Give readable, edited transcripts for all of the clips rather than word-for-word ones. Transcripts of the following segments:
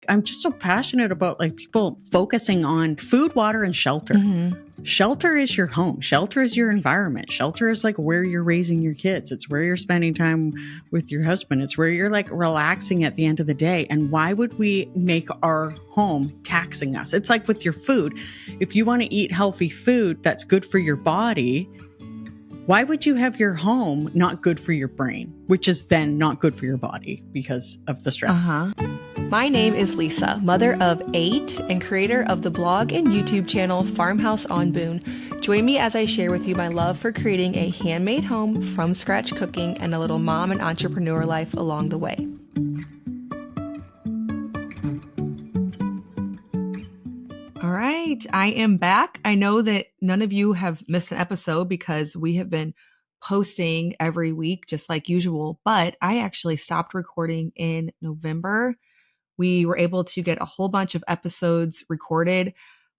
I'm just so passionate about like people focusing on food, water, and shelter. Shelter is your home. Shelter is your environment. Shelter is like where you're raising your kids. It's where you're spending time with your husband. It's where you're like relaxing at the end of the day. And why would we make our home taxing us? It's like with your food. If you want to eat healthy food that's good for your body, why would you have your home not good for your brain, which is then not good for your body because of the stress? My name is Lisa, mother of 8 and creator of the blog and YouTube channel Farmhouse on Boone. Join me as I share with you my love for creating a handmade home from scratch cooking and a little mom and entrepreneur life along the way. All right, I am back. I know that none of you have missed an episode because we have been posting every week just like usual, but I actually stopped recording in November. We were able to get a whole bunch of episodes recorded.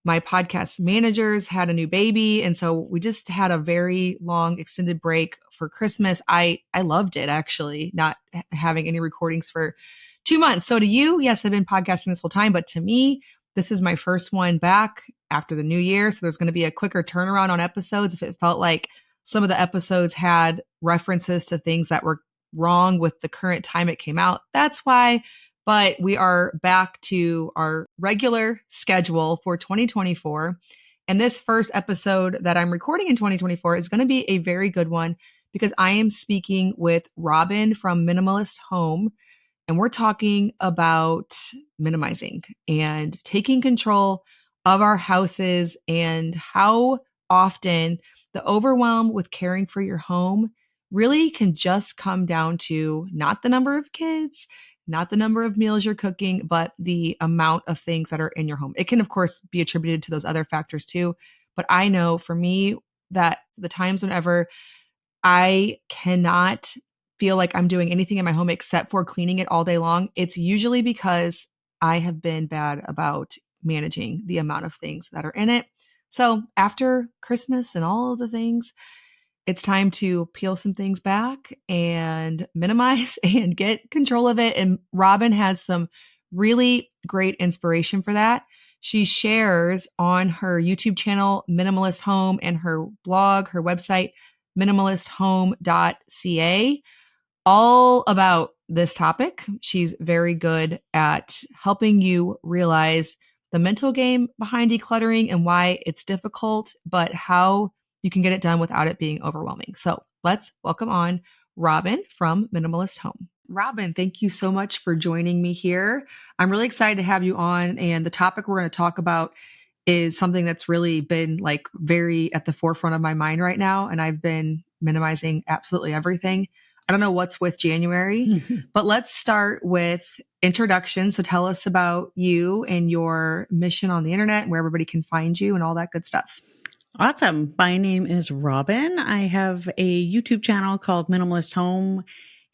My podcast managers had a new baby, and so we just had a very long extended break for Christmas. I loved it, actually, not having any recordings for 2 months. So to you, yes, I've been podcasting this whole time, but to me, this is my first one back after the new year. So there's going to be a quicker turnaround on episodes. If it felt like some of the episodes had references to things that were wrong with the current time it came out, that's why. But we are back to our regular schedule for 2024. And this first episode that I'm recording in 2024 is going to be a very good one because I am speaking with Robyn from Minimalist Home. And we're talking about minimizing and taking control of our houses and how often the overwhelm with caring for your home really can just come down to not the number of kids, not the number of meals you're cooking, but the amount of things that are in your home. It can, of course, be attributed to those other factors too. But I know for me that the times whenever I cannot feel like I'm doing anything in my home except for cleaning it all day long, it's usually because I have been bad about managing the amount of things that are in it. So after Christmas and all of the things, it's time to peel some things back and minimize and get control of it. And Robyn has some really great inspiration for that. She shares on her YouTube channel, Minimalist Home, and her blog, her website, minimalisthome.ca, all about this topic. She's very good at helping you realize the mental game behind decluttering and why it's difficult, but how you can get it done without it being overwhelming. So let's welcome on Robyn from Minimalist Home. Robyn, thank you so much for joining me here. I'm really excited to have you on. And the topic we're going to talk about is something that's really been like very at the forefront of my mind right now. And I've been minimizing absolutely everything. I don't know what's with January, but let's start with introduction. So tell us about you and your mission on the internet, where everybody can find you and all that good stuff. Awesome. My name is Robyn. I have a YouTube channel called Minimalist Home,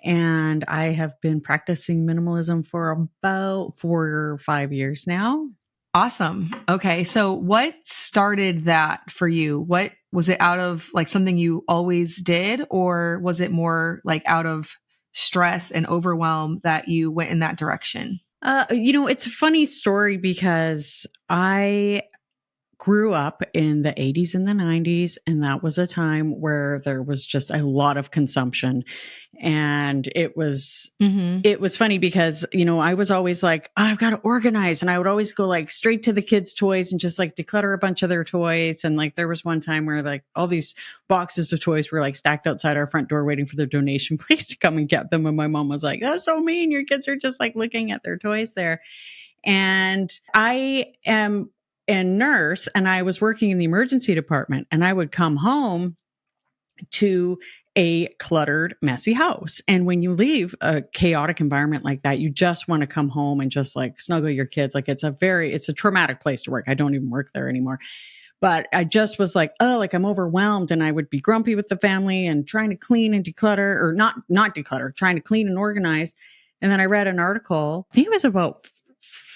and I have been practicing minimalism for about 4 or 5 years now. Awesome. Okay. So what started that for you? What was it, out of like something you always did, or was it more like out of stress and overwhelm that you went in that direction? It's a funny story because I grew up in the 80s and the 90s, and that was a time where there was just a lot of consumption. And it was funny because, I was always like, oh, I've got to organize. And I would always go like straight to the kids' toys and just like declutter a bunch of their toys. And like, there was one time where like all these boxes of toys were like stacked outside our front door waiting for their donation place to come and get them. And my mom was like, that's so mean. Your kids are just like looking at their toys there. And I am a nurse, and I was working in the emergency department, and I would come home to a cluttered, messy house. And when you leave a chaotic environment like that, you just want to come home and just like snuggle your kids. Like it's a traumatic place to work. I don't even work there anymore. But I just was like, oh, like I'm overwhelmed, and I would be grumpy with the family and trying to clean and declutter, or not declutter, trying to clean and organize. And then I read an article, I think it was about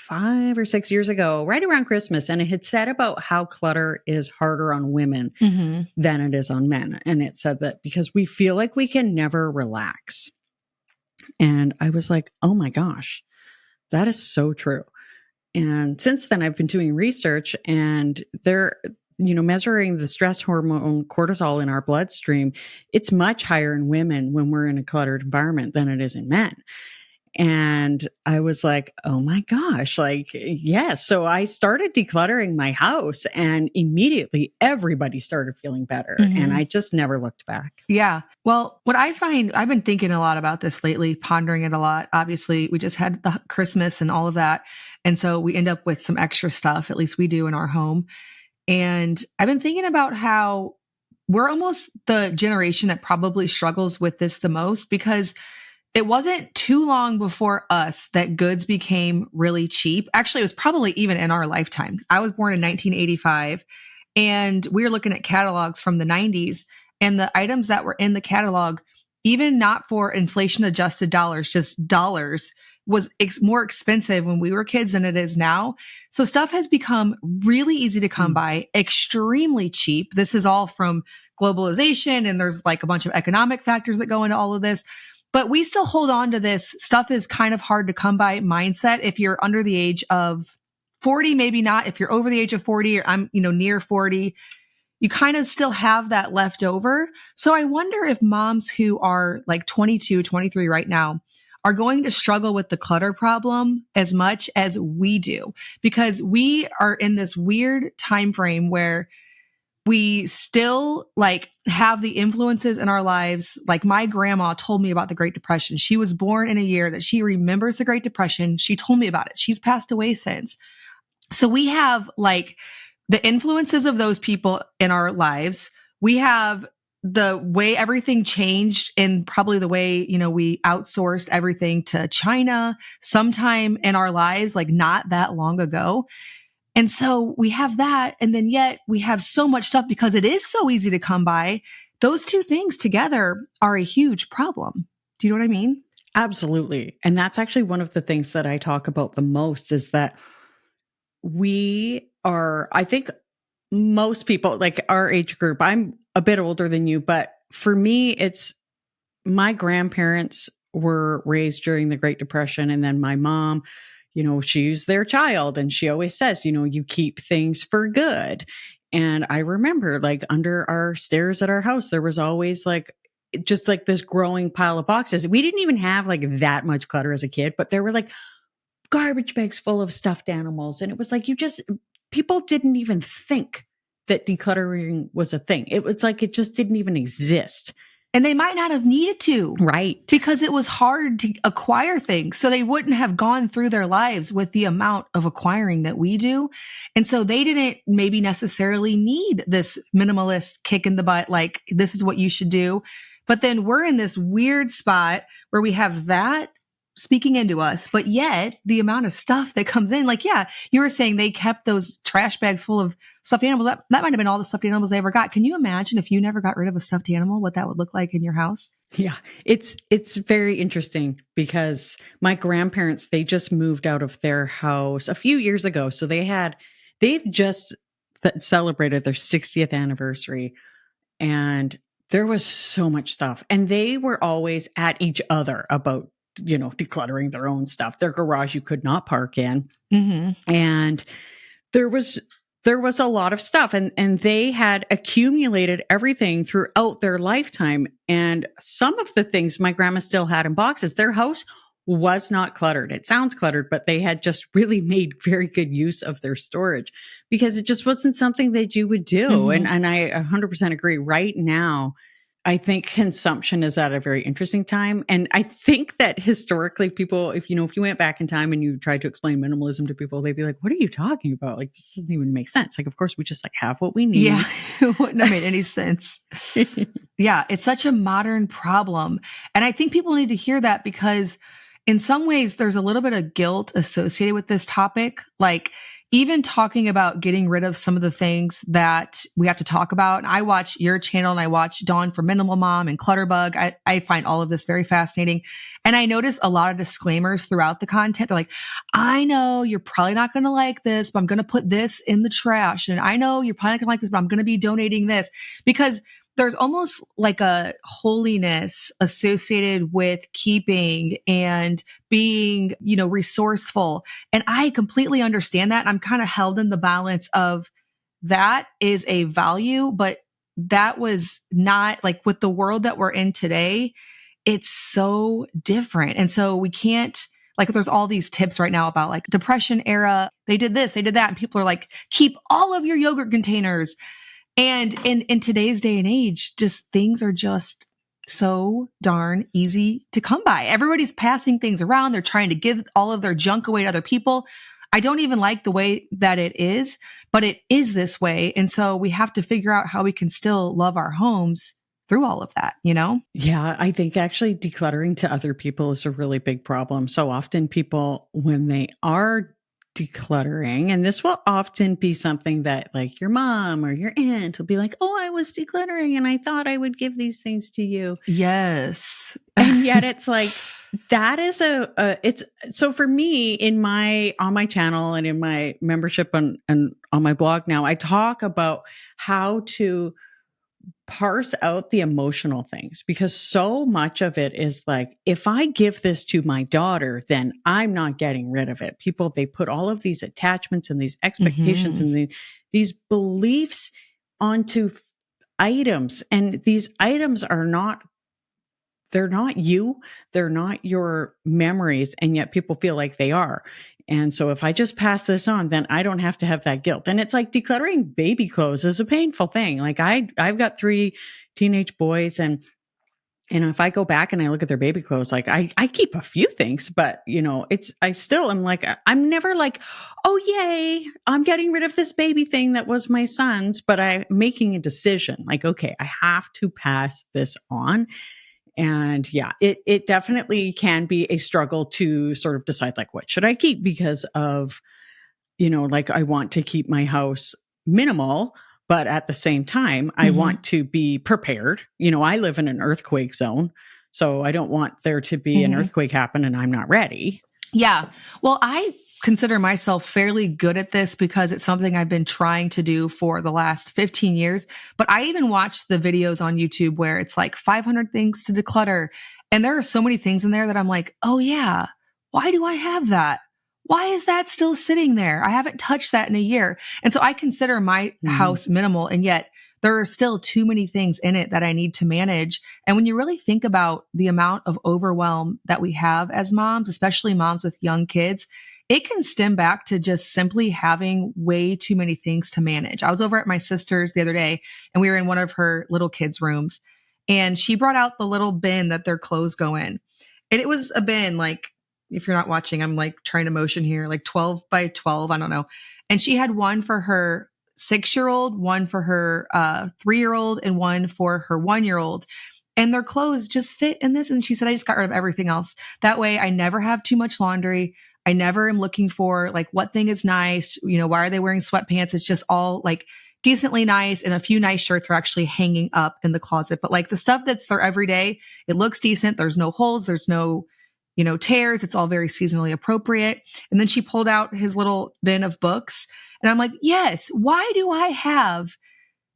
5 or 6 years ago, right around Christmas. And it had said about how clutter is harder on women than it is on men. And it said that because we feel like we can never relax. And I was like, oh my gosh, that is so true. And since then, I've been doing research, and they're, measuring the stress hormone cortisol in our bloodstream. It's much higher in women when we're in a cluttered environment than it is in men. And I was like, oh my gosh, like, yes. So I started decluttering my house, and immediately everybody started feeling better. And I just never looked back. Yeah. Well, what I find, I've been thinking a lot about this lately, pondering it a lot. Obviously, we just had the Christmas and all of that. And so we end up with some extra stuff, at least we do in our home. And I've been thinking about how we're almost the generation that probably struggles with this the most, because it wasn't too long before us that goods became really cheap. Actually, it was probably even in our lifetime. I was born in 1985, and we were looking at catalogs from the 90s, and the items that were in the catalog, even not for inflation adjusted dollars, just dollars, was more expensive when we were kids than it is now. So stuff has become really easy to come by, extremely cheap. This is all from globalization, and there's like a bunch of economic factors that go into all of this. But we still hold on to this stuff is kind of hard to come by mindset. If you're under the age of 40, maybe not. If you're over the age of 40, or I'm, near 40, you kind of still have that left over. So I wonder if moms who are like 22, 23 right now are going to struggle with the clutter problem as much as we do, because we are in this weird time frame where we still like have the influences in our lives. Like my grandma told me about the Great Depression. She was born in a year that she remembers the Great Depression. She told me about it. She's passed away since. So we have like the influences of those people in our lives. We have the way everything changed, and probably the way, we outsourced everything to China sometime in our lives, like not that long ago. And so we have that. And then yet we have so much stuff because it is so easy to come by. Those two things together are a huge problem. Do you know what I mean? Absolutely. And that's actually one of the things that I talk about the most, is that I think most people, like our age group, I'm a bit older than you, but for me, it's my grandparents were raised during the Great Depression. And then my mom, she's their child, and she always says, you keep things for good. And I remember like under our stairs at our house, there was always like, just like this growing pile of boxes. We didn't even have like that much clutter as a kid, but there were like garbage bags full of stuffed animals. And it was like, people didn't even think that decluttering was a thing. It was like, it just didn't even exist. And they might not have needed to. Right. Because it was hard to acquire things. So they wouldn't have gone through their lives with the amount of acquiring that we do. And so they didn't maybe necessarily need this minimalist kick in the butt, like this is what you should do. But then we're in this weird spot where we have that speaking into us, but yet the amount of stuff that comes in, like, yeah, you were saying they kept those trash bags full of stuffed animals. That might have been all the stuffed animals they ever got. Can you imagine if you never got rid of a stuffed animal, what that would look like in your house? Yeah, it's very interesting, because my grandparents, they just moved out of their house a few years ago. So they've just celebrated their 60th anniversary, and there was so much stuff, and they were always at each other about, decluttering their own stuff. Their garage you could not park in. And there was a lot of stuff, and they had accumulated everything throughout their lifetime. And some of the things my grandma still had in boxes. Their house was not cluttered. It sounds cluttered, but they had just really made very good use of their storage, because it just wasn't something that you would do. And I 100% agree. Right now, I think consumption is at a very interesting time. And I think that historically people, if you went back in time and you tried to explain minimalism to people, they'd be like, what are you talking about? Like, this doesn't even make sense. Like, of course we just like have what we need. Yeah. It wouldn't have made any sense. Yeah. It's such a modern problem. And I think people need to hear that, because in some ways there's a little bit of guilt associated with this topic. Like, even talking about getting rid of some of the things that we have to talk about. And I watch your channel, and I watch Dawn from Minimal Mom and Clutterbug. I find all of this very fascinating. And I notice a lot of disclaimers throughout the content. They're like, I know you're probably not going to like this, but I'm going to put this in the trash. And I know you're probably not going to like this, but I'm going to be donating this, because there's almost like a holiness associated with keeping and being, resourceful. And I completely understand that. And I'm kind of held in the balance of that is a value, but that was not like with the world that we're in today. It's so different. And so we can't, like, there's all these tips right now about like depression era. They did this, they did that. And people are like, keep all of your yogurt containers. And in today's day and age, just things are just so darn easy to come by. Everybody's passing things around. They're trying to give all of their junk away to other people. I don't even like the way that it is, but it is this way. And so we have to figure out how we can still love our homes through all of that, Yeah, I think actually decluttering to other people is a really big problem. So often people, when they are decluttering, and this will often be something that like your mom or your aunt will be like, oh, I was decluttering and I thought I would give these things to you. Yes. And yet it's like, that is it's so for me on my channel and in my membership and on my blog now, I talk about how to parse out the emotional things, because so much of it is like, if I give this to my daughter, then I'm not getting rid of it. People, they put all of these attachments and these expectations and these beliefs onto items. And these items are not, they're not you, they're not your memories. And yet people feel like they are. And so if I just pass this on, then I don't have to have that guilt. And it's like decluttering baby clothes is a painful thing. Like I've got 3 teenage boys, and if I go back and I look at their baby clothes, like I keep a few things, but I still am like, I'm never like, oh yay, I'm getting rid of this baby thing that was my son's, but I'm making a decision like, okay, I have to pass this on. And yeah, it definitely can be a struggle to sort of decide like, what should I keep? Because of, like I want to keep my house minimal, but at the same time, I want to be prepared. I live in an earthquake zone, so I don't want there to be an earthquake happen and I'm not ready. Yeah. Well, I consider myself fairly good at this because it's something I've been trying to do for the last 15 years. But I even watch the videos on YouTube where it's like 500 things to declutter. And there are so many things in there that I'm like, oh yeah, why do I have that? Why is that still sitting there? I haven't touched that in a year. And so I consider my house minimal, and yet there are still too many things in it that I need to manage. And when you really think about the amount of overwhelm that we have as moms, especially moms with young kids, it can stem back to just simply having way too many things to manage. I was over at my sister's the other day, and we were in one of her little kids' rooms, and she brought out the little bin that their clothes go in. And it was a bin, like, if you're not watching, I'm like trying to motion here, like 12 by 12. I don't know. And she had one for her 6-year-old, one for her 3-year-old, and one for her 1-year-old. And their clothes just fit in this. And she said, I just got rid of everything else. That way I never have too much laundry. I never am looking for like, what thing is nice? Why are they wearing sweatpants? It's just all like decently nice. And a few nice shirts are actually hanging up in the closet. But like the stuff that's there every day, it looks decent. There's no holes. There's no, tears. It's all very seasonally appropriate. And then she pulled out his little bin of books. And I'm like, yes, why do I have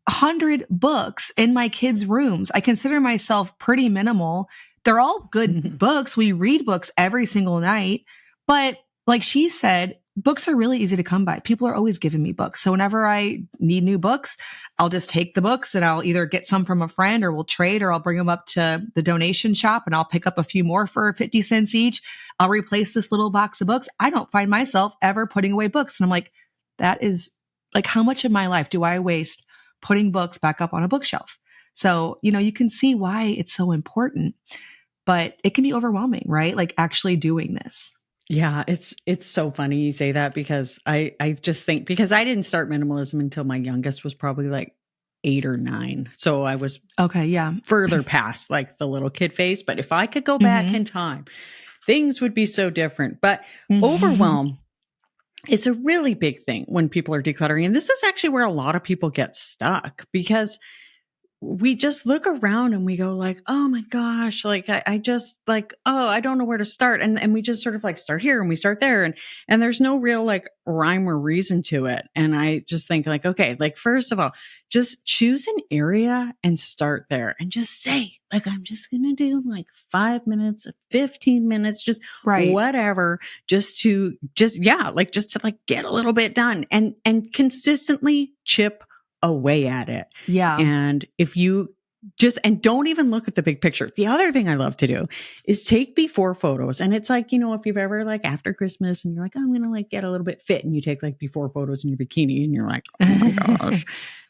100 books in my kids' rooms? I consider myself pretty minimal. They're all good books. We read books every single night. But like she said, books are really easy to come by. People are always giving me books. So whenever I need new books, I'll just take the books and I'll either get some from a friend, or we'll trade, or I'll bring them up to the donation shop and I'll pick up a few more for 50 cents each. I'll replace this little box of books. I don't find myself ever putting away books. And I'm like, that is like, how much of my life do I waste putting books back up on a bookshelf? So, you can see why it's so important, but it can be overwhelming, right? Like actually doing this. Yeah, it's so funny you say that, because I just think, because I didn't start minimalism until my youngest was probably like 8 or 9. So I was further past like the little kid phase. But if I could go back in time, things would be so different. But overwhelm is a really big thing when people are decluttering. And this is actually where a lot of people get stuck, because we just look around and we go like, oh my gosh, like I just like, oh, I don't know where to start. And we just sort of like start here and we start there. And there's no real like rhyme or reason to it. And I just think like, okay, like first of all, just choose an area and start there and just say, like, I'm just gonna do like 5 minutes, 15 minutes, just Right. whatever, just to like get a little bit done and consistently chip away at it. Yeah. And if you just, and don't even look at the big picture. The other thing I love to do is take before photos. And it's like, if you've ever like after Christmas and you're like, oh, I'm going to like get a little bit fit and you take like before photos in your bikini and you're like, oh my gosh.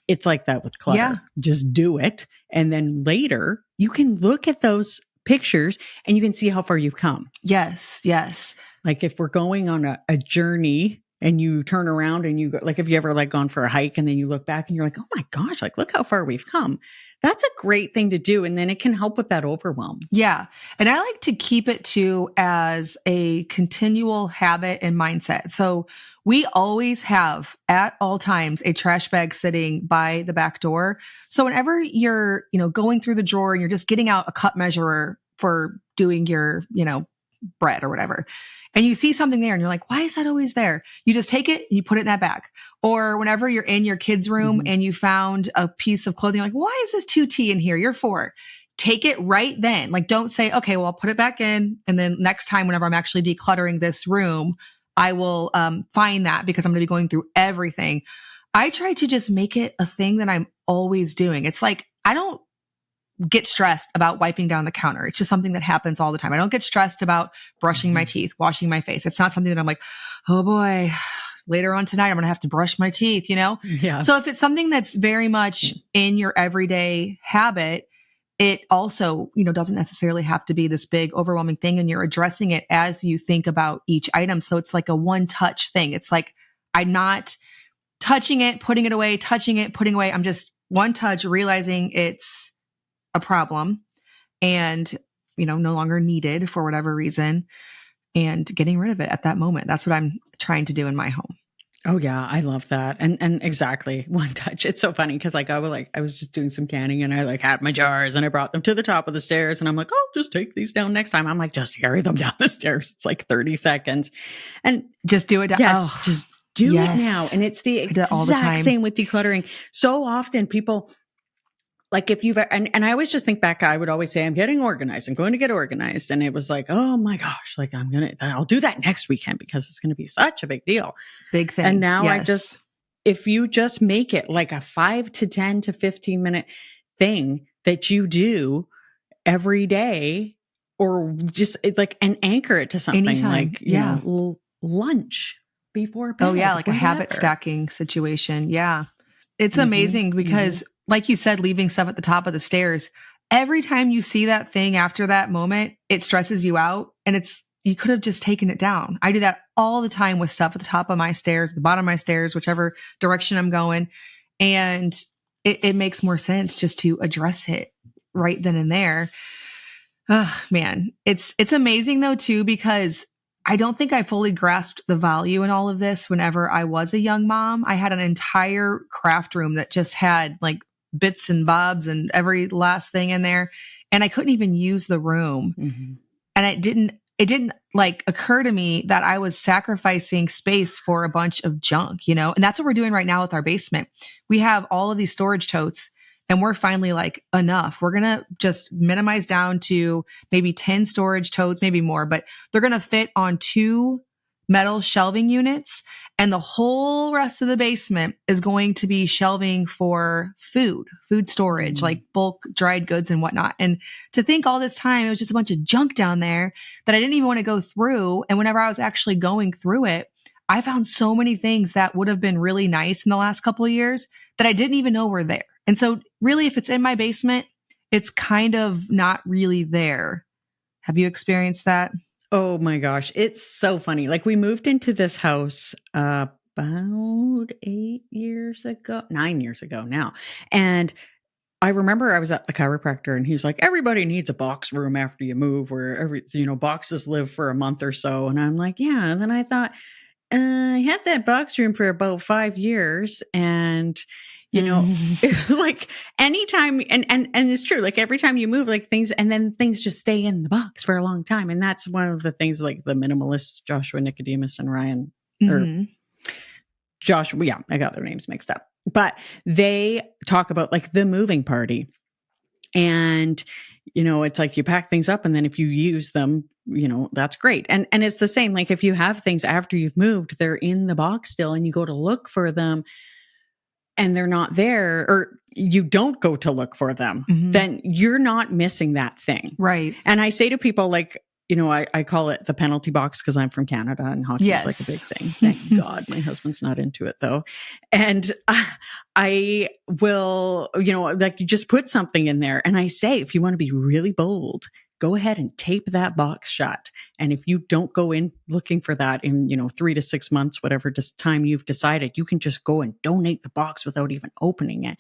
It's like that with clutter. Yeah. Just do it. And then later you can look at those pictures and you can see how far you've come. Yes. Yes. Like if we're going on a journey and you turn around and you go, like, if you ever like gone for a hike and then you look back and you're like, oh my gosh, like, look how far we've come. That's a great thing to do. And then it can help with that overwhelm. Yeah. And I like to keep it too as a continual habit and mindset. So we always have at all times a trash bag sitting by the back door. So whenever you're, going through the drawer and you're just getting out a cup measurer for doing your, bread or whatever, and you see something there and you're like, why is that always there? You just take it and you put it in that bag. Or whenever you're in your kids' room and you found a piece of clothing, you're like, why is this 2T in here? You're 4. Take it right then. Like, don't say, okay, well, I'll put it back in. And then next time, whenever I'm actually decluttering this room, I will find that because I'm going to be going through everything. I try to just make it a thing that I'm always doing. It's like, I don't get stressed about wiping down the counter. It's just something that happens all the time. I don't get stressed about brushing my teeth, washing my face. It's not something that I'm like, oh boy, later on tonight, I'm going to have to brush my teeth, Yeah. So if it's something that's very much in your everyday habit, it also, doesn't necessarily have to be this big overwhelming thing. And you're addressing it as you think about each item. So it's like a one touch thing. It's like, I'm not touching it, putting it away, touching it, putting away. I'm just one touch, realizing it's a problem and, no longer needed for whatever reason and getting rid of it at that moment. That's what I'm trying to do in my home. Oh yeah, I love that. And exactly, one touch. It's so funny because I was just doing some canning and I like had my jars and I brought them to the top of the stairs and I'm like, oh, just take these down next time. I'm like, just carry them down the stairs. It's like 30 seconds. And just do it. Yes, just do it now. And it's the exact same with decluttering. So often people, like if you've, and I always just think back, I would always say, I'm getting organized. I'm going to get organized. And it was like, oh my gosh, like I'll do that next weekend because it's going to be such a big deal. Big thing. And now if you just make it like a 5 to 10 to 15 minute thing that you do every day, or just like, and anchor it to something anytime. Like, lunch before bed. Oh yeah. Like a habit stacking situation. Yeah. It's amazing because like you said, leaving stuff at the top of the stairs, every time you see that thing after that moment, it stresses you out and you could have just taken it down. I do that all the time with stuff at the top of my stairs, the bottom of my stairs, whichever direction I'm going. And it makes more sense just to address it right then and there. Oh man, it's amazing though too, because I don't think I fully grasped the value in all of this whenever I was a young mom. I had an entire craft room that just had like bits and bobs and every last thing in there. And I couldn't even use the room. And it didn't like occur to me that I was sacrificing space for a bunch of junk, and that's what we're doing right now with our basement. We have all of these storage totes and we're finally like, enough. We're going to just minimize down to maybe 10 storage totes, maybe more, but they're going to fit on 2 metal shelving units. And the whole rest of the basement is going to be shelving for food storage, like bulk dried goods and whatnot. And to think all this time, it was just a bunch of junk down there that I didn't even want to go through. And whenever I was actually going through it, I found so many things that would have been really nice in the last couple of years that I didn't even know were there. And so really, if it's in my basement, it's kind of not really there. Have you experienced that? Oh my gosh. It's so funny. Like we moved into this house about 9 years ago now. And I remember I was at the chiropractor and he's like, everybody needs a box room after you move where boxes live for a month or so. And I'm like, yeah. And then I thought, I had that box room for about 5 years and You know, like anytime, and it's true, like every time you move, like things, and then things just stay in the box for a long time. And that's one of the things, like the minimalists, Joshua, Nicodemus, and Ryan, or Joshua, yeah, I got their names mixed up, but they talk about like the moving party. And, you know, it's like you pack things up, and then if you use them, you know, that's great. And it's the same, like if you have things after you've moved, they're in the box still, and you go to look for them and they're not there, or you don't go to look for them, then you're not missing that thing. Right. And I say to people, like, you know, I call it the penalty box because I'm from Canada and hockey is like a big thing. Thank God. My husband's not into it though. And I will, you know, like you just put something in there. And I say, if you want to be really bold, go ahead and tape that box shut. And if you don't go in looking for that in, you know, 3 to 6 months, whatever time you've decided, you can just go and donate the box without even opening it.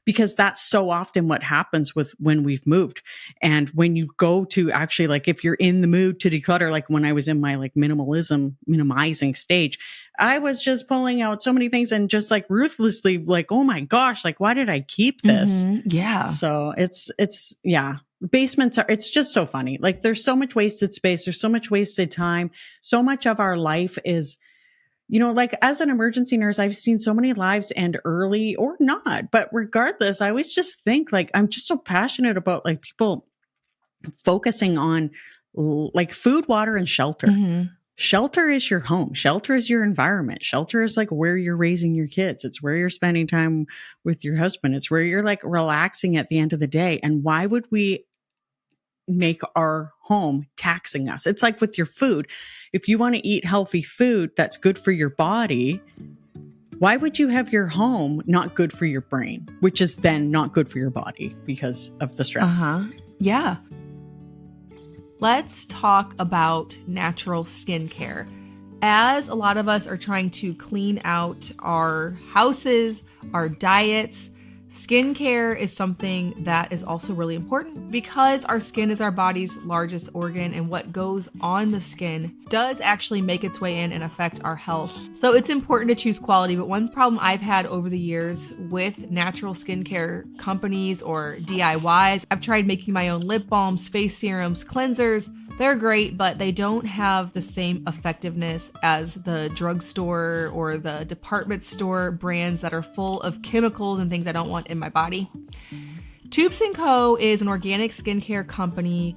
Because that's so often what happens with when we've moved. And when you go to actually, like, if you're in the mood to declutter, like when I was in my like minimizing stage, I was just pulling out so many things and just like ruthlessly like, oh my gosh, like, why did I keep this? Yeah. So it's, yeah. Basements are, it's just so funny. Like there's so much wasted space. There's so much wasted time. So much of our life is, you know, like as an emergency nurse, I've seen so many lives end early or not, but regardless, I always just think like, I'm just so passionate about like people focusing on like food, water, and shelter. Shelter is your home. Shelter is your environment. Shelter is like where you're raising your kids. It's where you're spending time with your husband. It's where you're like relaxing at the end of the day. And why would we make our home taxing us? It's like with your food. If you want to eat healthy food that's good for your body, why would you have your home not good for your brain, which is then not good for your body because of the stress? Yeah. Let's talk about natural skincare. As a lot of us are trying to clean out our houses, our diets, skincare is something that is also really important because our skin is our body's largest organ, and what goes on the skin does actually make its way in and affect our health. So it's important to choose quality, but one problem I've had over the years with natural skincare companies or DIYs, I've tried making my own lip balms, face serums, cleansers. They're great, but they don't have the same effectiveness as the drugstore or the department store brands that are full of chemicals and things I don't want in my body. Tubes & Co. is an organic skincare company.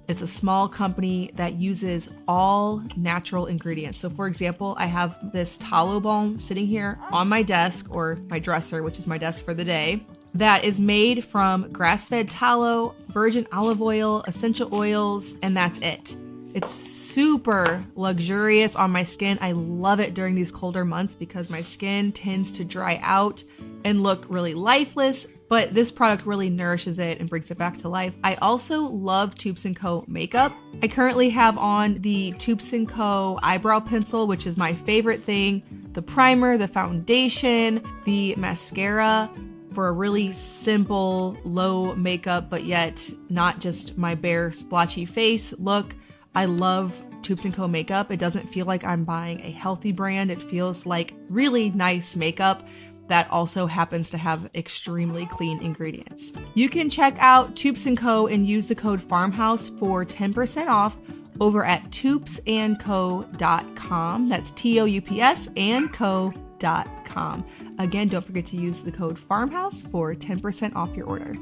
It's a small company that uses all natural ingredients. So for example, I have this tallow balm sitting here on my desk, or my dresser, which is my desk for the day, that is made from grass-fed tallow, virgin olive oil, essential oils, and that's it. It's super luxurious on my skin. I love it during these colder months because my skin tends to dry out and look really lifeless, but this product really nourishes it and brings it back to life. I also love Tubes & Co. makeup. I currently have on the Tubes & Co. eyebrow pencil, which is my favorite thing, the primer, the foundation, the mascara, for a really simple, low makeup, but yet not just my bare splotchy face look. I love Tubes & Co. makeup. It doesn't feel like I'm buying a healthy brand. It feels like really nice makeup that also happens to have extremely clean ingredients. You can check out Tubes & Co. and use the code Farmhouse for 10% off over at tubesandco.com. That's TOUPS and co.com. Again, don't forget to use the code Farmhouse for 10% off your order.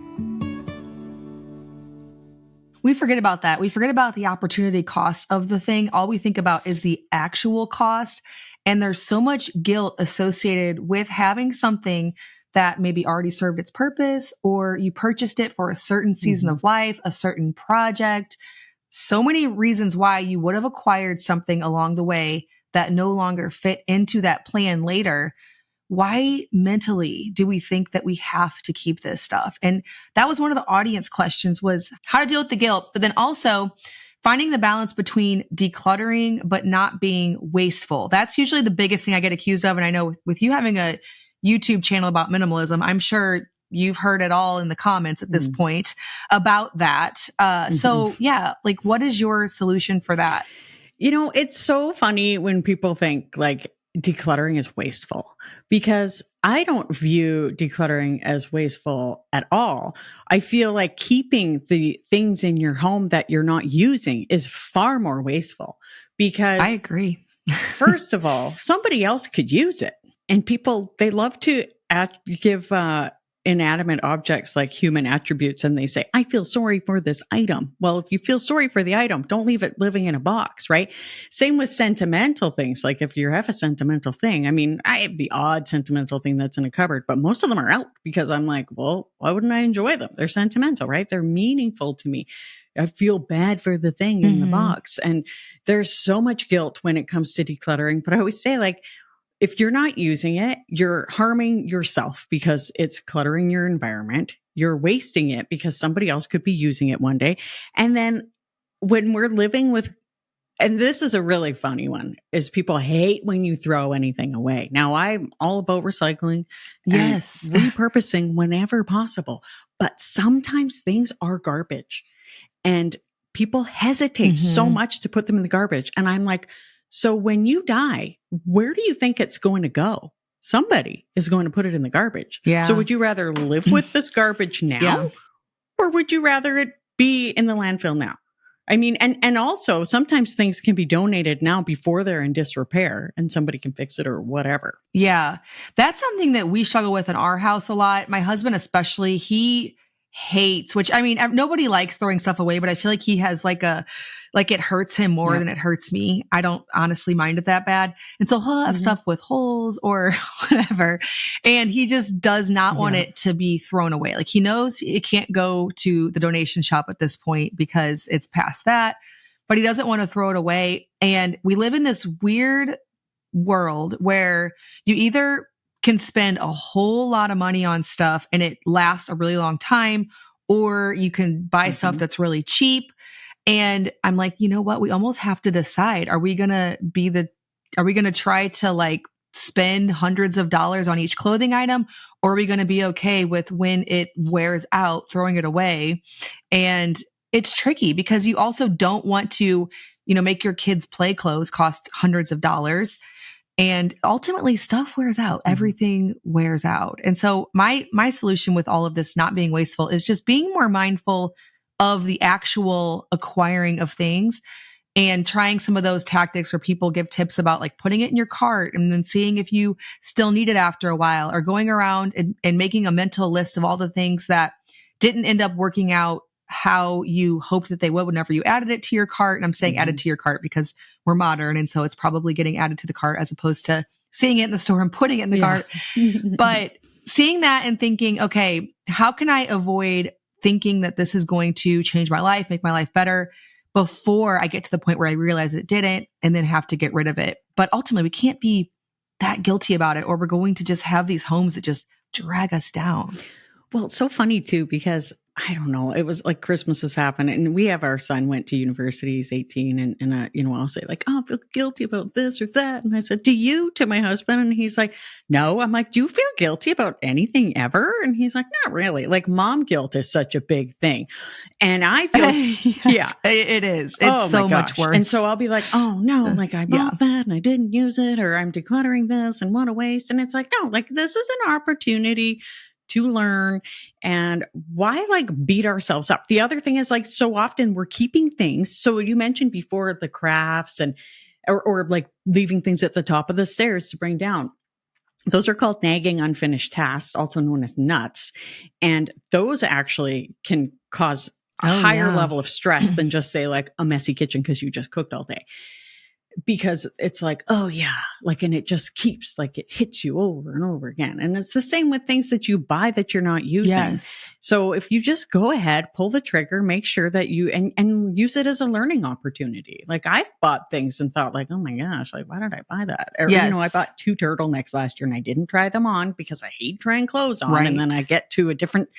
We forget about that. We forget about the opportunity cost of the thing. All we think about is the actual cost. And there's so much guilt associated with having something that maybe already served its purpose, or you purchased it for a certain season of life, a certain project. So many reasons why you would have acquired something along the way that no longer fit into that plan later. Why mentally do we think that we have to keep this stuff? And that was one of the audience questions, was how to deal with the guilt, but then also finding the balance between decluttering, but not being wasteful. That's usually the biggest thing I get accused of. And I know with you having a YouTube channel about minimalism, I'm sure you've heard it all in the comments at this point about that. So yeah, like what is your solution for that? You know, it's so funny when people think like, decluttering is wasteful, because I don't view decluttering as wasteful at all. I feel like keeping the things in your home that you're not using is far more wasteful, I because agree. first of all, somebody else could use it. And people, they love to give inanimate objects like human attributes, and they say, I feel sorry for this item. Well, if you feel sorry for the item, don't leave it living in a box, right? Same with sentimental things. Like if you have a sentimental thing, I mean, I have the odd sentimental thing that's in a cupboard, but most of them are out, because I'm like, well, why wouldn't I enjoy them? They're sentimental, right? They're meaningful to me. I feel bad for the thing in the box. And there's so much guilt when it comes to decluttering. But I always say, like, if you're not using it, you're harming yourself, because it's cluttering your environment. You're wasting it because somebody else could be using it one day. And then when we're living with, and this is a really funny one, is people hate when you throw anything away. Now, I'm all about recycling and Yes. repurposing whenever possible, but sometimes things are garbage and people hesitate so much to put them in the garbage. And I'm like, so when you die, where do you think it's going to go? Somebody is going to put it in the garbage. Yeah. So would you rather live with this garbage now, Yeah. or would you rather it be in the landfill now? I mean, and also sometimes things can be donated now before they're in disrepair and somebody can fix it or whatever. Yeah. That's something that we struggle with in our house a lot. My husband, especially, he hates, which I mean, nobody likes throwing stuff away, but I feel like he has like it hurts him more than it hurts me. I don't honestly mind it that bad. And so he'll have stuff with holes or whatever. And he just does not want it to be thrown away. Like he knows it can't go to the donation shop at this point because it's past that, but he doesn't want to throw it away. And we live in this weird world where you either can spend a whole lot of money on stuff and it lasts a really long time, or you can buy stuff that's really cheap. And I'm like, you know what? We almost have to decide. Are we going to try to like spend hundreds of dollars on each clothing item? Or are we going to be okay with when it wears out, throwing it away? And it's tricky because you also don't want to, make your kids' play clothes cost hundreds of dollars. And ultimately stuff wears out. Everything wears out. And so my solution with all of this not being wasteful is just being more mindful of the actual acquiring of things and trying some of those tactics where people give tips about like putting it in your cart and then seeing if you still need it after a while, or going around and making a mental list of all the things that didn't end up working out how you hoped that they would whenever you added it to your cart. And I'm saying added to your cart because we're modern. And so it's probably getting added to the cart as opposed to seeing it in the store and putting it in the cart. But seeing that and thinking, okay, how can I avoid thinking that this is going to change my life, make my life better, before I get to the point where I realize it didn't and then have to get rid of it. But ultimately, we can't be that guilty about it, or we're going to just have these homes that just drag us down. Well, it's so funny too, because I don't know, it was like Christmas was happening and we have our son went to university, he's 18. And I'll say like, oh, I feel guilty about this or that. And I said, do you, to my husband? And he's like, no. I'm like, do you feel guilty about anything ever? And he's like, not really. Like mom guilt is such a big thing. And I feel, it is. It's so much worse. And so I'll be like, oh no, like I bought that and I didn't use it, or I'm decluttering this and what a waste. And it's like, no, like this is an opportunity to learn. And why like beat ourselves up? The other thing is like, so often we're keeping things. So you mentioned before the crafts or like leaving things at the top of the stairs to bring down. Those are called nagging unfinished tasks, also known as nuts. And those actually can cause a higher level of stress than just say like a messy kitchen because you just cooked all day. Because it's like, oh yeah, like, and it just keeps like, it hits you over and over again. And it's the same with things that you buy that you're not using. Yes. So if you just go ahead, pull the trigger, make sure that you, and use it as a learning opportunity. Like I've bought things and thought like, oh my gosh, like why did I buy that? Or, I bought 2 turtlenecks last year and I didn't try them on because I hate trying clothes on. Right. And then I get to a different,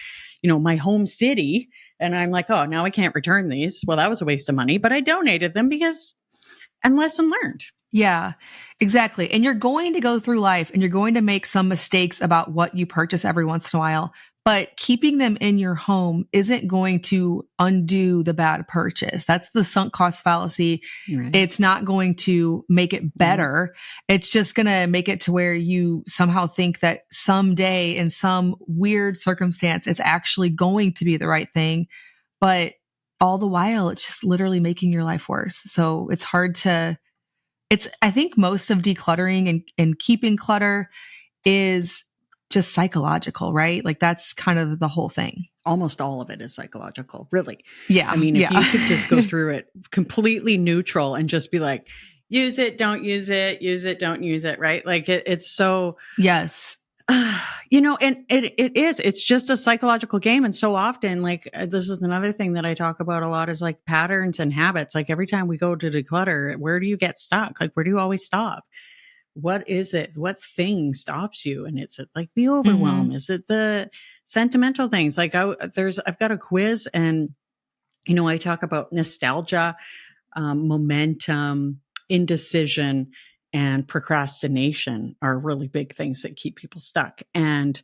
my home city and I'm like, oh, now I can't return these. Well, that was a waste of money, but I donated them because and lesson learned. Yeah, exactly. And you're going to go through life and you're going to make some mistakes about what you purchase every once in a while. but keeping them in your home isn't going to undo the bad purchase. That's the sunk cost fallacy. Right. It's not going to make it better. It's just going to make it to where you somehow think that someday in some weird circumstance, it's actually going to be the right thing. But all the while, it's just literally making your life worse. So it's hard to, I think most of decluttering and keeping clutter is just psychological, right? Like that's kind of the whole thing. Almost all of it is psychological, really. Yeah. I mean, if you could just go through it completely neutral and just be like, use it, don't use it, use it, don't use it, right? Like it's so, yes. and it's just a psychological game. And so often, like, this is another thing that I talk about a lot is like patterns and habits. Like every time we go to declutter, where do you get stuck? Like, where do you always stop? What is it? What thing stops you? And it's like the overwhelm. Is it the sentimental things? Like I've got a quiz and, I talk about nostalgia, momentum, indecision, and procrastination are really big things that keep people stuck. And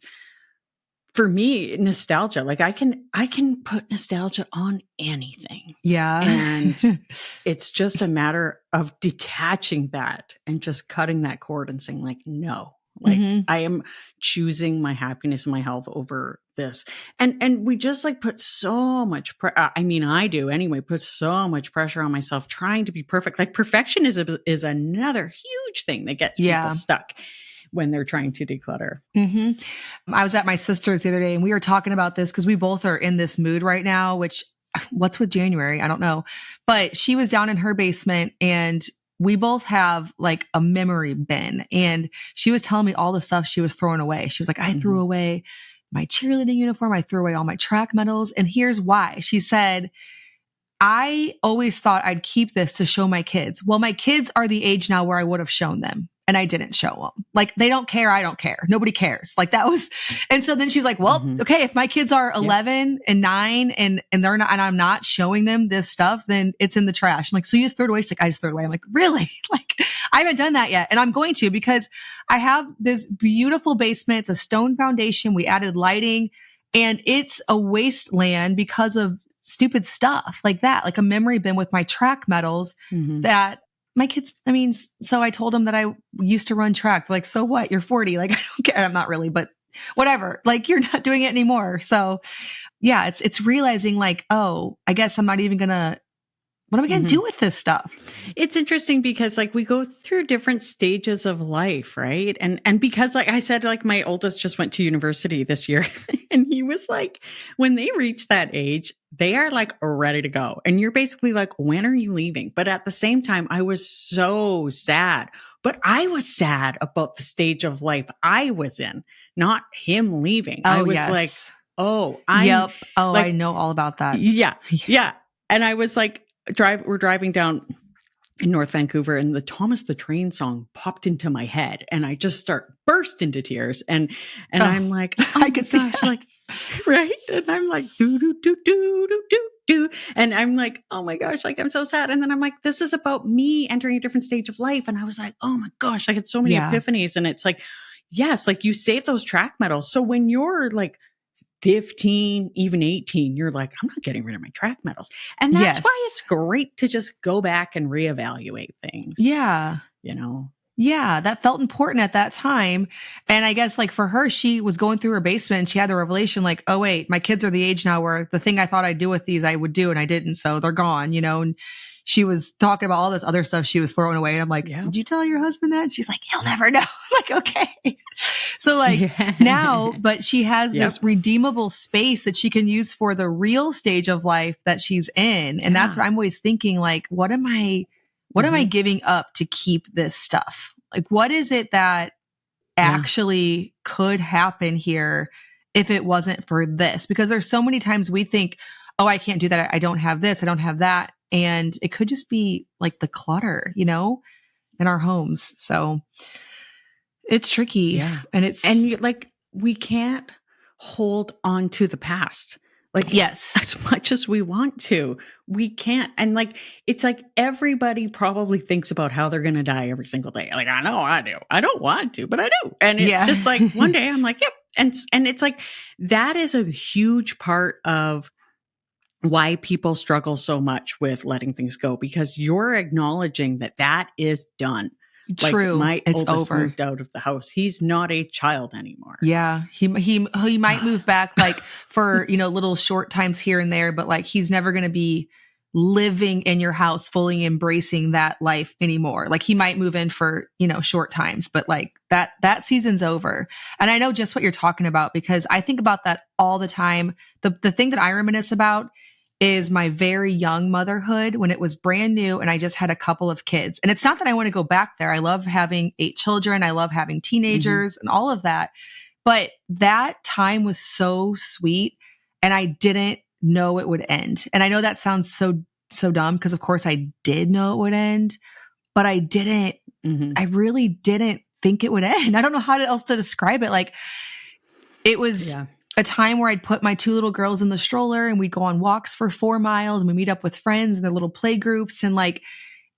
for me, nostalgia, like I can put nostalgia on anything. Yeah. And it's just a matter of detaching that and just cutting that cord and saying like, no, like I am choosing my happiness and my health over this. And we just like put so much, I do anyway, put so much pressure on myself trying to be perfect. Like perfectionism is another huge thing that gets people stuck when they're trying to declutter. I was at my sister's the other day and we were talking about this because we both are in this mood right now, which what's with January? I don't know. But she was down in her basement and we both have like a memory bin. And she was telling me all the stuff she was throwing away. She was like, I threw away my cheerleading uniform. I threw away all my track medals. And here's why. She said, I always thought I'd keep this to show my kids. Well, my kids are the age now where I would have shown them. And I didn't show them. Like they don't care. I don't care. Nobody cares. Like that was, and so then she was like, well, okay, if my kids are 11 and 9 and they're not, and I'm not showing them this stuff, then it's in the trash. I'm like, so you just threw it away? She's like, I just threw it away. I'm like, really? Like I haven't done that yet. And I'm going to, because I have this beautiful basement. It's a stone foundation. We added lighting and it's a wasteland because of stupid stuff like that, like a memory bin with my track medals that my kids, so I told them that I used to run track. Like, so what? You're 40. Like, I don't care. I'm not really, but whatever. Like, you're not doing it anymore. So yeah, it's realizing like, oh, I guess I'm not even what am I going to do with this stuff? It's interesting because like we go through different stages of life, right? And because like I said, like my oldest just went to university this year and he was like, when they reach that age, they are like ready to go. And you're basically like, when are you leaving? But at the same time, I was so sad, but I was sad about the stage of life I was in, not him leaving. I was like, oh, I know all about that. Yeah. Yeah. And I was like, we're driving down in North Vancouver and the Thomas the Train song popped into my head and I just burst into tears and I'm like, oh I could see that. Like, right. And I'm like, do, do, do, do, do, do, do. And I'm like, oh my gosh, like I'm so sad. And then I'm like, this is about me entering a different stage of life. And I was like, oh my gosh, I had so many epiphanies. And it's like, yes, like you save those track medals. So when you're like 15, even 18, you're like, I'm not getting rid of my track medals. And that's why it's great to just go back and reevaluate things. Yeah. Yeah, that felt important at that time. And I guess like for her, she was going through her basement and she had the revelation like, oh wait, my kids are the age now where the thing I thought I'd do with these, I would do and I didn't. So they're gone, and she was talking about all this other stuff she was throwing away. And I'm like, did you tell your husband that? And she's like, he'll never know. I'm like, okay. So like now, but she has this redeemable space that she can use for the real stage of life that she's in. And that's what I'm always thinking, like, what am I giving up to keep this stuff? Like, what is it that actually could happen here if it wasn't for this? Because there's so many times we think, oh, I can't do that. I don't have this. I don't have that. And it could just be like the clutter, in our homes. So it's tricky. Yeah. And we can't hold on to the past. Like, yes, as much as we want to, we can't. And like, it's like everybody probably thinks about how they're going to die every single day. Like, I know I do. I don't want to, but I do. And it's just like one day I'm like, yep, And it's like, that is a huge part of why people struggle so much with letting things go, because you're acknowledging that that is done. Like, True. my It's oldest over. moved out of the house. He's not a child anymore. Yeah. He might move back like for, little short times here and there, but like he's never going to be living in your house, fully embracing that life anymore. Like he might move in for, short times, but like that season's over. And I know just what you're talking about, because I think about that all the time. The thing that I reminisce about is my very young motherhood when it was brand new and I just had a couple of kids. And it's not that I want to go back there. I love having 8 children. I love having teenagers and all of that. But that time was so sweet and I didn't know it would end. And I know that sounds so dumb, because of course I did know it would end, but I didn't, I really didn't think it would end. I don't know how else to describe it. Like, it was a time where I'd put my 2 little girls in the stroller and we'd go on walks for 4 miles and we meet up with friends in their little play groups. And like,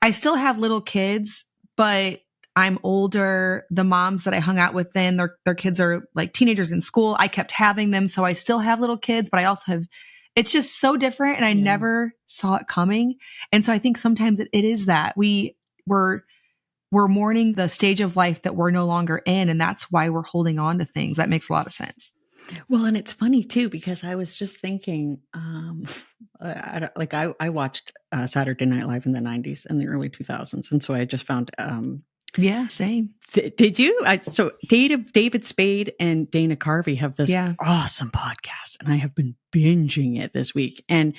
I still have little kids, but I'm older. The moms that I hung out with then, their kids are like teenagers in school. I kept having them. So I still have little kids, but I also have, it's just so different. And I never saw it coming. And so I think sometimes it is that we're mourning the stage of life that we're no longer in. And that's why we're holding on to things. That makes a lot of sense. Well, and it's funny too, because I was just thinking, I watched Saturday Night Live in the 90s and the early 2000s. And so I just found, yeah, same. Did you? So David Spade and Dana Carvey have this awesome podcast, and I have been binging it this week. And,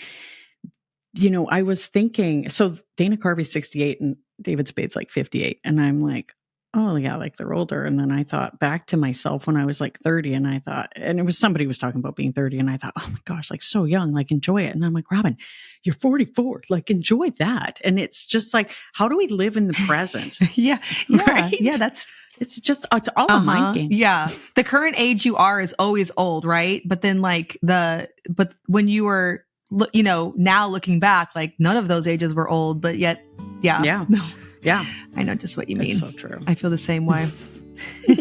I was thinking, so Dana Carvey's 68 and David Spade's like 58. And I'm like, oh yeah, like they're older. And then I thought back to myself when I was like 30, and I thought, and it was somebody was talking about being 30, and I thought, oh my gosh, like so young, like enjoy it. And I'm like, Robyn, you're 44, like enjoy that. And it's just like, how do we live in the present? Right? Yeah, it's all a mind game. Yeah. The current age you are is always old, right? But then but when you were, now looking back, like none of those ages were old, but yet, yeah. Yeah. I know just what you mean. It's so true. I feel the same way. All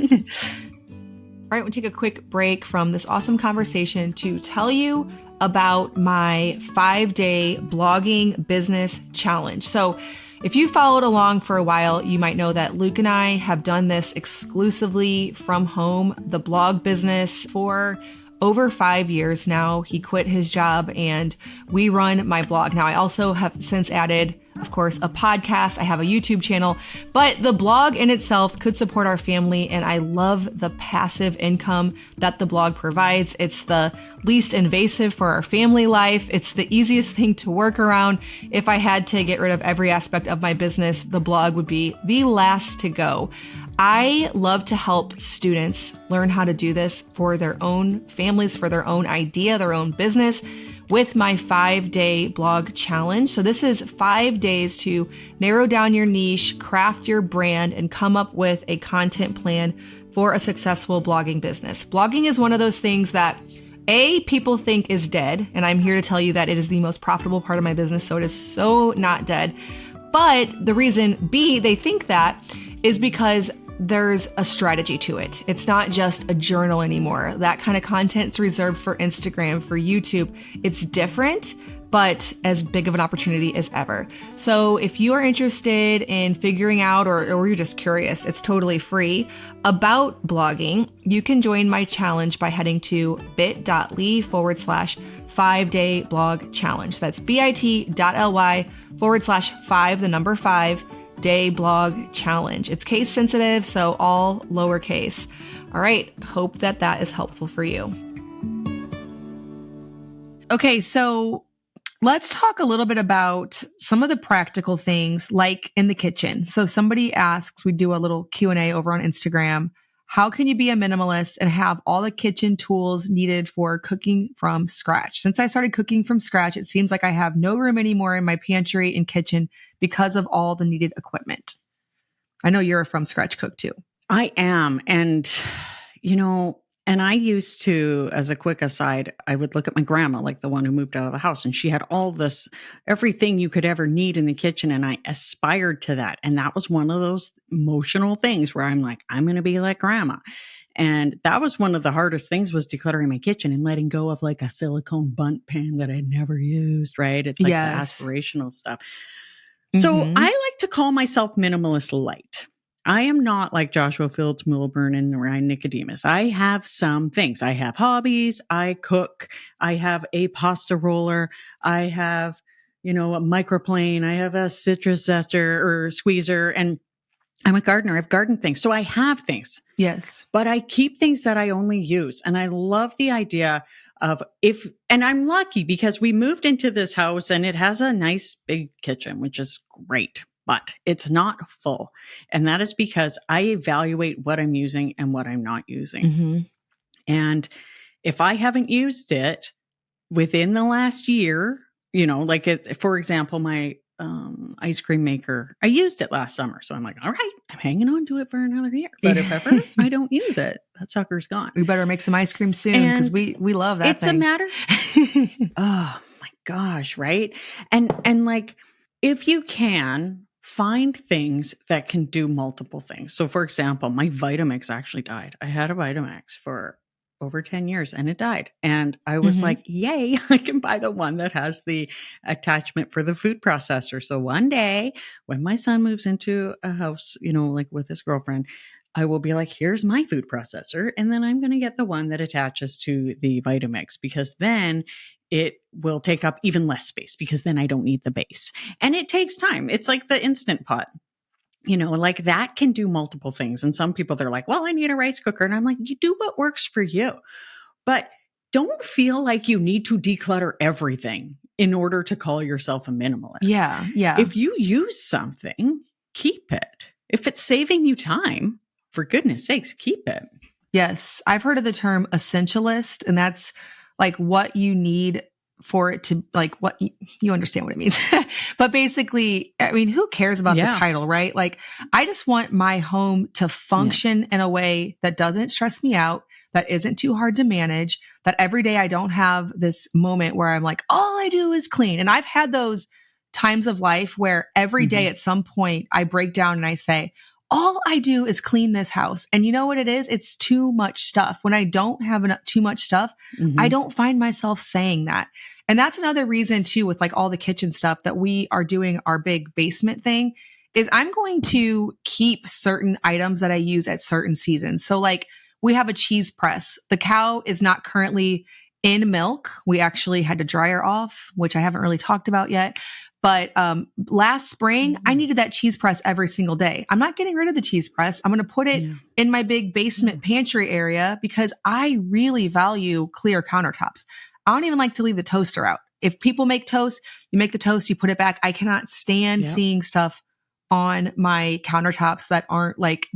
right, we'll take a quick break from this awesome conversation to tell you about my 5-day blogging business challenge. So if you followed along for a while, you might know that Luke and I have done this exclusively from home, the blog business, for over 5 years now. He quit his job and we run my blog. Now, I also have since added, of course, a podcast. I have a YouTube channel, but the blog in itself could support our family. And I love the passive income that the blog provides. It's the least invasive for our family life. It's the easiest thing to work around. If I had to get rid of every aspect of my business, the blog would be the last to go. I love to help students learn how to do this for their own families, for their own idea, their own business, with my 5-day blog challenge. So this is 5 days to narrow down your niche, craft your brand, and come up with a content plan for a successful blogging business. Blogging is one of those things that people think is dead, and I'm here to tell you that it is the most profitable part of my business, so it is so not dead. But the reason B, they think that is because there's a strategy to it. It's not just a journal anymore. That kind of content's reserved for Instagram, for YouTube. It's different, but as big of an opportunity as ever. So if you are interested in figuring out, or you're just curious, it's totally free, about blogging, you can join my challenge by heading to bit.ly/5-day blog challenge. That's bit.ly/5 day blog challenge. It's case sensitive, so all lowercase. All right. Hope that is helpful for you. Okay. So let's talk a little bit about some of the practical things like in the kitchen. So somebody asks, we do a little Q&A over on Instagram. How can you be a minimalist and have all the kitchen tools needed for cooking from scratch? Since I started cooking from scratch, it seems like I have no room anymore in my pantry and kitchen because of all the needed equipment. I know you're a from scratch cook too. I am. And, And I used to, as a quick aside, I would look at my grandma, like the one who moved out of the house, and she had all this, everything you could ever need in the kitchen. And I aspired to that. And that was one of those emotional things where I'm like, I'm going to be like grandma. And that was one of the hardest things, was decluttering my kitchen and letting go of like a silicone bundt pan that I'd never used, right? It's like the Yes. aspirational stuff. So I like to call myself minimalist light. I am not like Joshua Fields, Milburn, and Ryan Nicodemus. I have some things. I have hobbies. I cook. I have a pasta roller. I have, a microplane. I have a citrus zester or squeezer. And I'm a gardener. I have garden things. So I have things. Yes. But I keep things that I only use. And I love the idea of and I'm lucky because we moved into this house and it has a nice big kitchen, which is great, but it's not full. And that is because I evaluate what I'm using and what I'm not using. And if I haven't used it within the last year, for example, my ice cream maker, I used it last summer. So I'm like, all right, I'm hanging on to it for another year. But if ever I don't use it, that sucker's gone. We better make some ice cream soon because we love that thing. It's a matter. Oh my gosh, right? And like, if you can find things that can do multiple things. So for example, my Vitamix actually died. I had a Vitamix for over 10 years and it died. And I was like, yay, I can buy the one that has the attachment for the food processor. So one day when my son moves into a house, like with his girlfriend, I will be like, here's my food processor. And then I'm going to get the one that attaches to the Vitamix, because then it will take up even less space, because then I don't need the base. And it takes time. It's like the Instant Pot. Like that can do multiple things. And some people, they're like, well, I need a rice cooker. And I'm like, you do what works for you. But don't feel like you need to declutter everything in order to call yourself a minimalist. Yeah. Yeah. If you use something, keep it. If it's saving you time, for goodness sakes, keep it. Yes. I've heard of the term essentialist, and that's like what you need for it to, like, what you understand what it means. But basically, I mean, who cares about the title, right? Like, I just want my home to function in a way that doesn't stress me out, that isn't too hard to manage, that every day I don't have this moment where I'm like, all I do is clean. And I've had those times of life where every day at some point I break down and I say, all I do is clean this house. And you know what it is? It's too much stuff. When I don't have too much stuff, I don't find myself saying that. And that's another reason too, with like all the kitchen stuff that we are doing our big basement thing, is I'm going to keep certain items that I use at certain seasons. So like we have a cheese press. The cow is not currently in milk. We actually had to dry her off, which I haven't really talked about yet. But last spring, I needed that cheese press every single day. I'm not getting rid of the cheese press. I'm going to put it in my big basement pantry area because I really value clear countertops. I don't even like to leave the toaster out. If people make toast, you make the toast, you put it back. I cannot stand seeing stuff on my countertops that aren't like,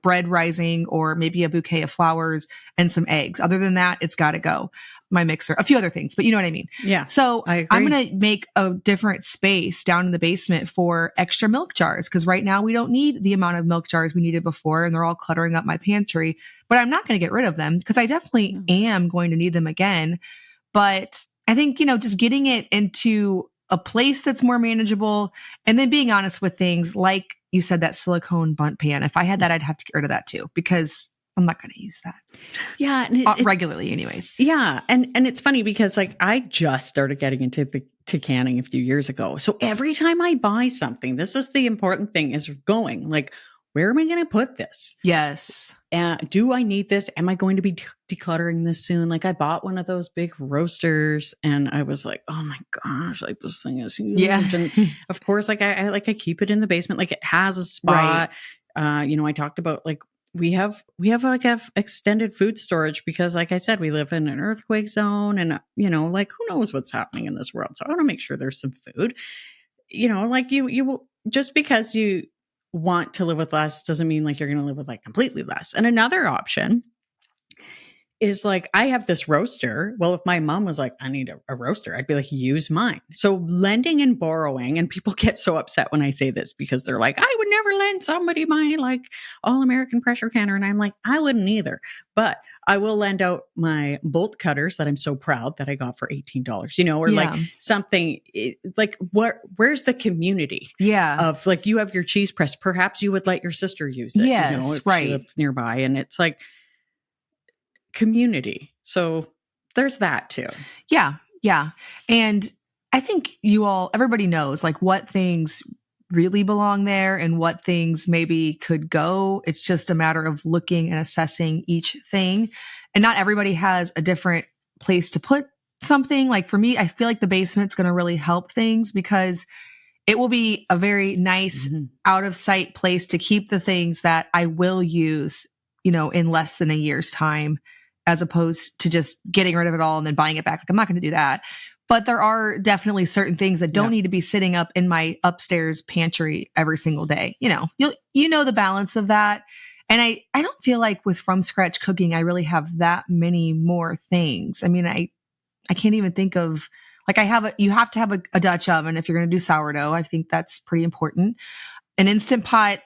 bread rising or maybe a bouquet of flowers and some eggs. Other than that, it's got to go. My mixer, a few other things, but you know what I mean? Yeah. So I'm going to make a different space down in the basement for extra milk jars. Cause right now we don't need the amount of milk jars we needed before, and they're all cluttering up my pantry, but I'm not going to get rid of them because I definitely am going to need them again. But I think, just getting it into a place that's more manageable, and then being honest with things like you said, that silicone bundt pan. If I had that, I'd have to get rid of that too, because I'm not going to use that. Yeah. Regularly anyways. Yeah. And it's funny because like I just started getting into to canning a few years ago. So every time I buy something, this is the important thing, is going like, where am I going to put this? Yes. Do I need this? Am I going to be decluttering this soon? Like I bought one of those big roasters and I was like, oh my gosh, like this thing is huge. Yeah. And of course, like I keep it in the basement. Like it has a spot. Right. I talked about like, we have like extended food storage because like I said, we live in an earthquake zone and, like who knows what's happening in this world. So I want to make sure there's some food, like you just because you want to live with less doesn't mean like you're going to live with like completely less. And another option is like, I have this roaster. Well, if my mom was like, I need a roaster, I'd be like, use mine. So lending and borrowing, and people get so upset when I say this because they're like, I would never never lend somebody my like all American pressure canner. And I'm like, I wouldn't either. But I will lend out my bolt cutters that I'm so proud that I got for $18, or like something like where's the community? Yeah. Of like, you have your cheese press. Perhaps you would let your sister use it. Yes, if she lived nearby. And it's like community. So there's that too. Yeah. Yeah. And I think everybody knows like what things really belong there and what things maybe could go. It's just a matter of looking and assessing each thing. And not everybody has a different place to put something. Like for me, I feel like the basement's going to really help things because it will be a very nice out of sight place to keep the things that I will use, in less than a year's time, as opposed to just getting rid of it all and then buying it back. Like I'm not going to do that. But there are definitely certain things that don't need to be sitting up in my upstairs pantry every single day. You know the balance of that. And I don't feel like with from scratch cooking, I really have that many more things. I mean, I can't even think of like you have to have a Dutch oven if you're going to do sourdough. I think that's pretty important. An Instant Pot,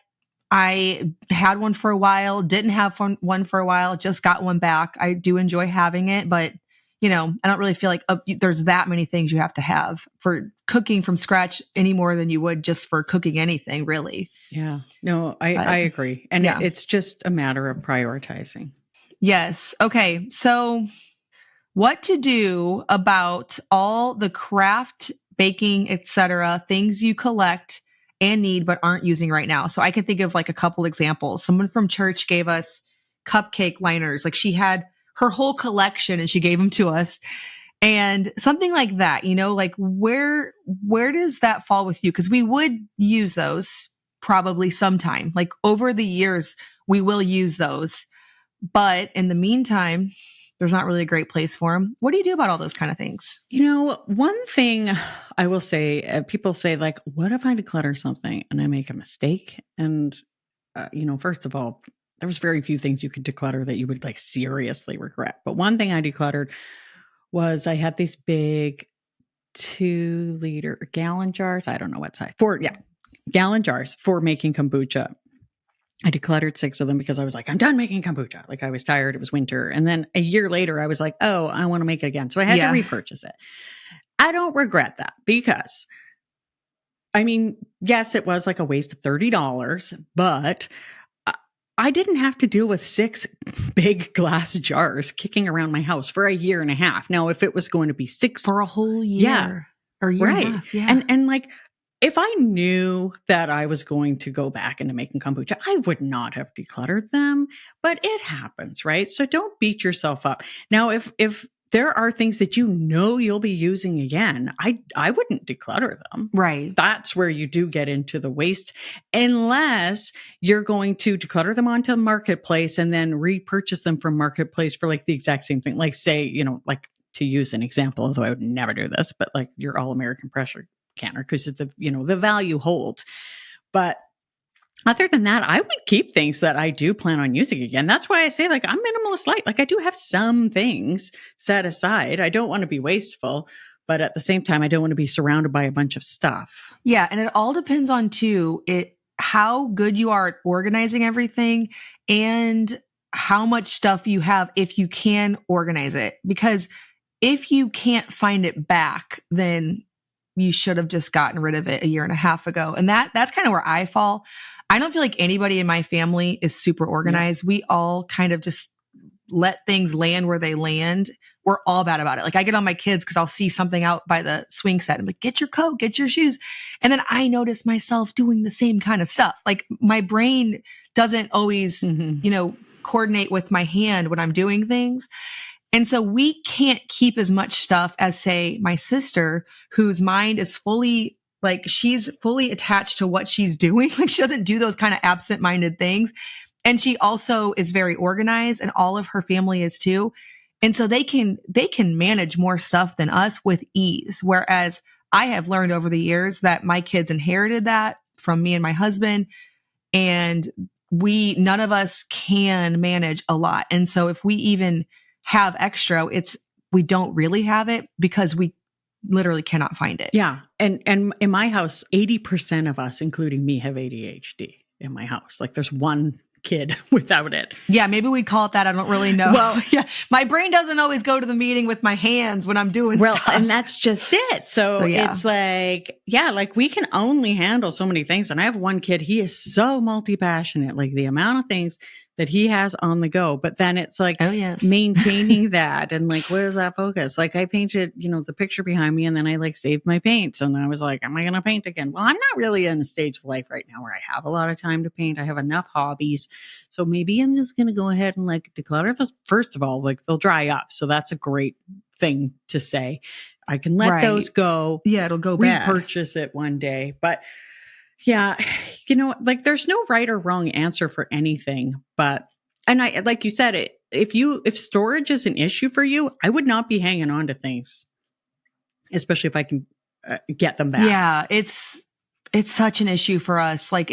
I had one for a while, didn't have one for a while, just got one back. I do enjoy having it, but I don't really feel like there's that many things you have to have for cooking from scratch any more than you would just for cooking anything, really. Yeah. No, I agree. And it's just a matter of prioritizing. Yes. Okay. So what to do about all the craft, baking, etc., things you collect and need but aren't using right now. So I can think of like a couple examples. Someone from church gave us cupcake liners. Like she had her whole collection and she gave them to us. And something like that, like where does that fall with you? Because we would use those probably sometime. Like over the years, we will use those. But in the meantime, there's not really a great place for them. What do you do about all those kind of things? One thing I will say, people say like, what if I declutter something and I make a mistake? And, first of all, there was very few things you could declutter that you would like seriously regret. But one thing I decluttered was I had these big 2-liter gallon jars. I don't know what size. Gallon jars for making kombucha. I decluttered 6 of them because I was like, I'm done making kombucha. Like I was tired. It was winter. And then a year later, I was like, oh, I want to make it again. So I had to repurchase it. I don't regret that because, I mean, yes, it was like a waste of $30, but I didn't have to deal with 6 big glass jars kicking around my house for a year and a half. Now, if it was going to be 6 for a whole year or year and a half, and like, if I knew that I was going to go back into making kombucha, I would not have decluttered them, but it happens, right? So don't beat yourself up. Now, if there are things that you'll be using again, I wouldn't declutter them. Right. That's where you do get into the waste, unless you're going to declutter them onto Marketplace and then repurchase them from Marketplace for like the exact same thing. Like say, like to use an example, although I would never do this, but like your all American pressure canner because the value holds. But other than that, I would keep things that I do plan on using again. That's why I say like I'm minimalist light. Like I do have some things set aside. I don't want to be wasteful, but at the same time, I don't want to be surrounded by a bunch of stuff. Yeah, and it all depends on how good you are at organizing everything and how much stuff you have if you can organize it. Because if you can't find it back, then you should have just gotten rid of it a year and a half ago. And that's kind of where I fall. I don't feel like anybody in my family is super organized. Yeah. We all kind of just let things land where they land. We're all bad about it. Like I get on my kids because I'll see something out by the swing set. I'm like, get your coat, get your shoes. And then I notice myself doing the same kind of stuff. Like my brain doesn't always, coordinate with my hand when I'm doing things. And so we can't keep as much stuff as, say, my sister, whose mind is she's fully attached to what she's doing. Like she doesn't do those kind of absent-minded things. And she also is very organized, and all of her family is too. And so they can manage more stuff than us with ease. Whereas I have learned over the years that my kids inherited that from me and my husband, and none of us can manage a lot. And so if we even have extra, we don't really have it because we literally cannot find it. Yeah. And in my house, 80% of us, including me, have ADHD. in my house. Like there's one kid without it. Yeah, maybe we'd call it that. I don't really know. Well, yeah, my brain doesn't always go to the meeting with my hands when I'm doing stuff. And that's just it. So yeah. it's like, yeah, like we can only handle so many things. And I have one kid, he is so multi-passionate, like the amount of things that he has on the go. But then it's like maintaining that and like, where's that focus? Like I painted, the picture behind me and then I like saved my paints and I was like, am I going to paint again? Well, I'm not really in a stage of life right now where I have a lot of time to paint. I have enough hobbies. So maybe I'm just going to go ahead and like declutter those. First of all, like they'll dry up. So that's a great thing to say. I can let those go. Yeah, it'll go bad. Repurchase it one day. But yeah, like there's no right or wrong answer for anything. But, and I, like you said, if storage is an issue for you, I would not be hanging on to things, especially if I can get them back. Yeah, it's such an issue for us. Like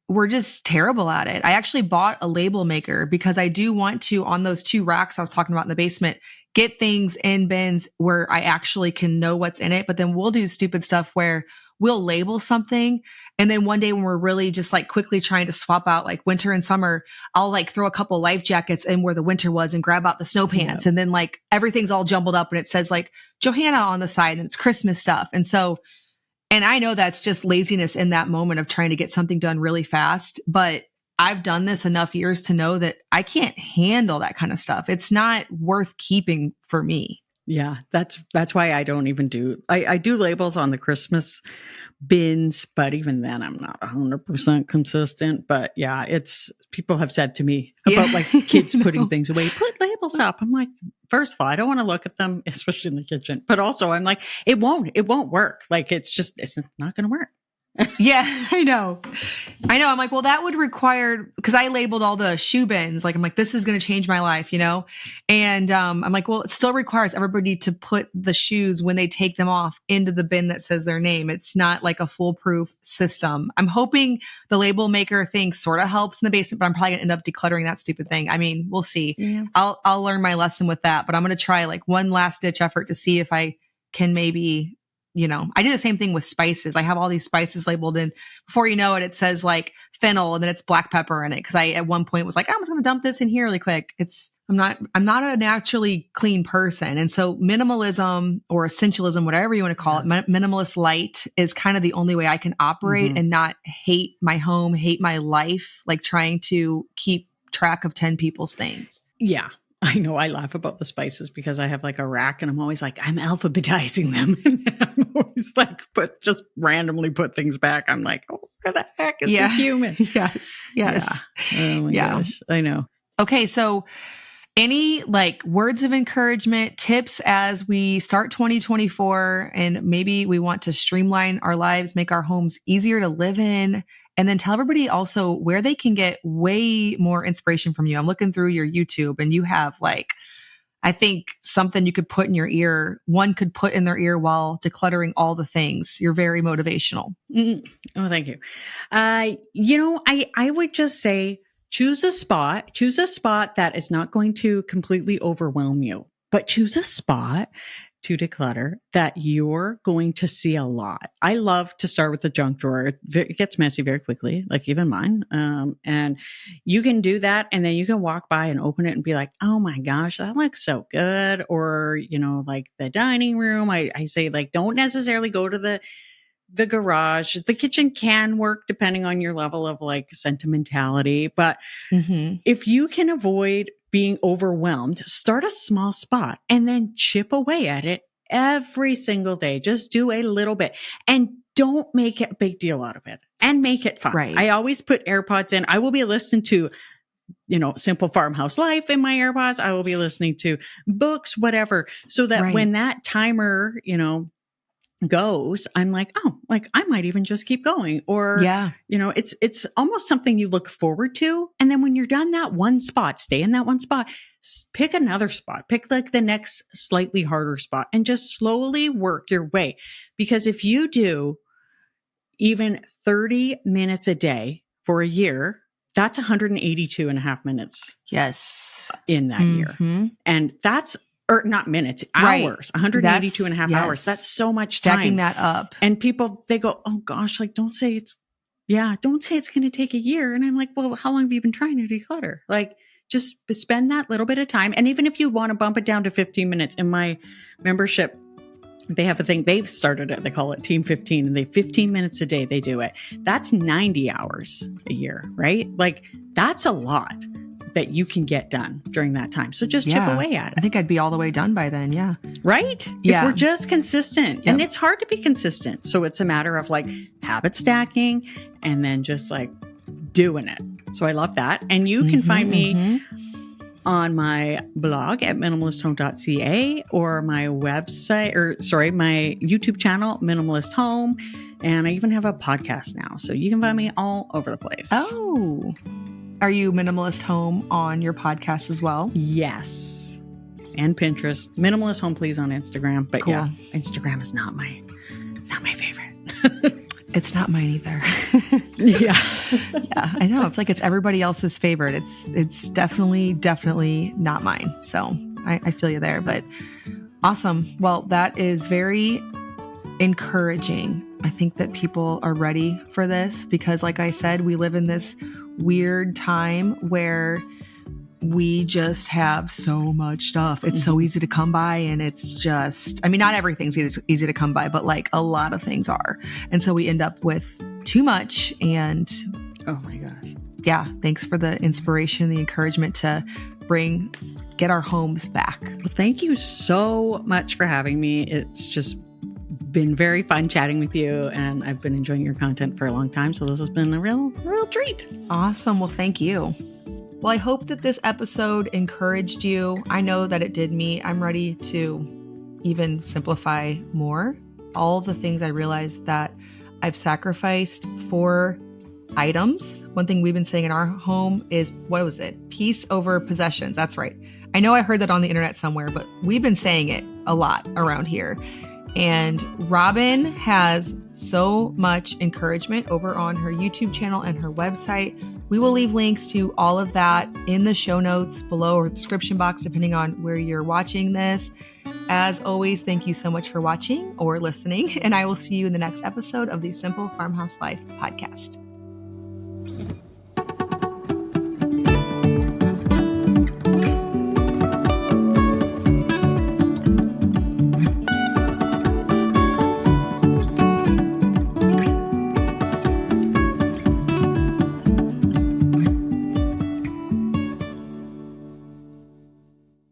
we're just terrible at it. I actually bought a label maker because I do want to, on those 2 racks I was talking about in the basement, get things in bins where I actually can know what's in it. But then we'll do stupid stuff where we'll label something. And then one day when we're really just like quickly trying to swap out like winter and summer, I'll like throw a couple life jackets in where the winter was and grab out the snow pants. And then like everything's all jumbled up and it says like Johanna on the side and it's Christmas stuff. And I know that's just laziness in that moment of trying to get something done really fast. But I've done this enough years to know that I can't handle that kind of stuff. It's not worth keeping for me. Yeah, that's why I don't even I do labels on the Christmas bins, but even then I'm not 100% consistent. But yeah, people have said to me about like kids putting things away, put labels up. I'm like, first of all, I don't want to look at them, especially in the kitchen. But also I'm like, it won't work. Like it's not going to work. Yeah, I know. I'm like, well, that would require, because I labeled all the shoe bins. Like, I'm like, this is going to change my life, And I'm like, well, it still requires everybody to put the shoes when they take them off into the bin that says their name. It's not like a foolproof system. I'm hoping the label maker thing sort of helps in the basement, but I'm probably going to end up decluttering that stupid thing. I mean, we'll see. Yeah. I'll learn my lesson with that, but I'm going to try like one last ditch effort to see if I can maybe I do the same thing with spices. I have all these spices labeled and before you know it, it says like fennel and then it's black pepper in it. Cause I at one point was like, I'm just going to dump this in here really quick. I'm not a naturally clean person. And so minimalism or essentialism, whatever you want to call it, minimalist light is kind of the only way I can operate and not hate my home, hate my life, like trying to keep track of 10 people's things. Yeah. I know I laugh about the spices because I have like a rack and I'm always like, I'm alphabetizing them. And I'm always like, just randomly put things back. I'm like, oh, where the heck is the human? Yes. Yeah. Oh my gosh. I know. Okay. So any like words of encouragement, tips as we start 2024 and maybe we want to streamline our lives, make our homes easier to live in. And then tell everybody also where they can get way more inspiration from you. I'm looking through your YouTube and you have like, I think something you could put in your ear, one could put in their ear while decluttering all the things. You're very motivational. Mm-hmm. Oh, thank you. I would just say choose a spot that is not going to completely overwhelm you, but choose a spot to declutter that you're going to see a lot. I love to start with the junk drawer. It gets messy very quickly, like even mine. And you can do that. And then you can walk by and open it and be like, oh my gosh, that looks so good. Or, like the dining room, I say like, don't necessarily go to the garage. The kitchen can work depending on your level of like sentimentality. But if you can avoid being overwhelmed, start a small spot and then chip away at it every single day. Just do a little bit and don't make a big deal out of it and make it fun. Right. I always put AirPods in. I will be listening to, Simple Farmhouse Life in my AirPods. I will be listening to books, whatever, so that when that timer, goes, I'm like, oh, like I might even just keep going. Or, it's almost something you look forward to. And then when you're done that one spot, stay in that one spot, pick another spot, pick like the next slightly harder spot and just slowly work your way. Because if you do even 30 minutes a day for a year, that's 182 and a half minutes. Yes. In that year. And that's, or not minutes, hours, 182 and a half hours. That's so much time. Stacking that up. And people, they go, oh gosh, like don't say it's Yeah. Don't say it's going to take a year. And I'm like, well, how long have you been trying to declutter? Like, just spend that little bit of time. And even if you want to bump it down to 15 minutes in my membership, they have a thing, they've started it. They call it Team 15, and they 15 minutes a day, they do it. That's 90 hours a year, right? Like, that's a lot that you can get done during that time. So just chip away at it. I think I'd be all the way done by then. Yeah. Right? Yeah. If we're just consistent. And it's hard to be consistent. So it's a matter of like habit stacking and then just like doing it. So I love that. And you can find me on my blog at minimalisthome.ca or my website, my YouTube channel, Minimalist Home. And I even have a podcast now. So you can find me all over the place. Oh, are you Minimalist Home on your podcast as well? Yes. And Pinterest. Minimalist Home Please on Instagram. But cool. Yeah, Instagram is not my favorite. It's not mine either. Yeah. Yeah, I know. It's like it's everybody else's favorite. It's definitely not mine. So I feel you there, but awesome. Well, that is very encouraging. I think that people are ready for this because like I said, we live in this weird time where we just have so much stuff. It's so easy to come by, and it's just, I mean, not everything's easy to come by, but like a lot of things are. And so we end up with too much. And oh my gosh. Yeah. Thanks for the inspiration, the encouragement to get our homes back. Well, thank you so much for having me. It's just been very fun chatting with you, and I've been enjoying your content for a long time. So this has been a real treat. Awesome. Well, thank you. Well, I hope that this episode encouraged you. I know that it did me. I'm ready to even simplify more. All the things I realized that I've sacrificed for items. One thing we've been saying in our home is, what was it? Peace over possessions. That's right. I know I heard that on the internet somewhere, but we've been saying it a lot around here. And Robyn has so much encouragement over on her YouTube channel and her website. We will leave links to all of that in the show notes below or description box, depending on where you're watching this. As always, thank you so much for watching or listening, and I will see you in the next episode of the Simple Farmhouse Life podcast.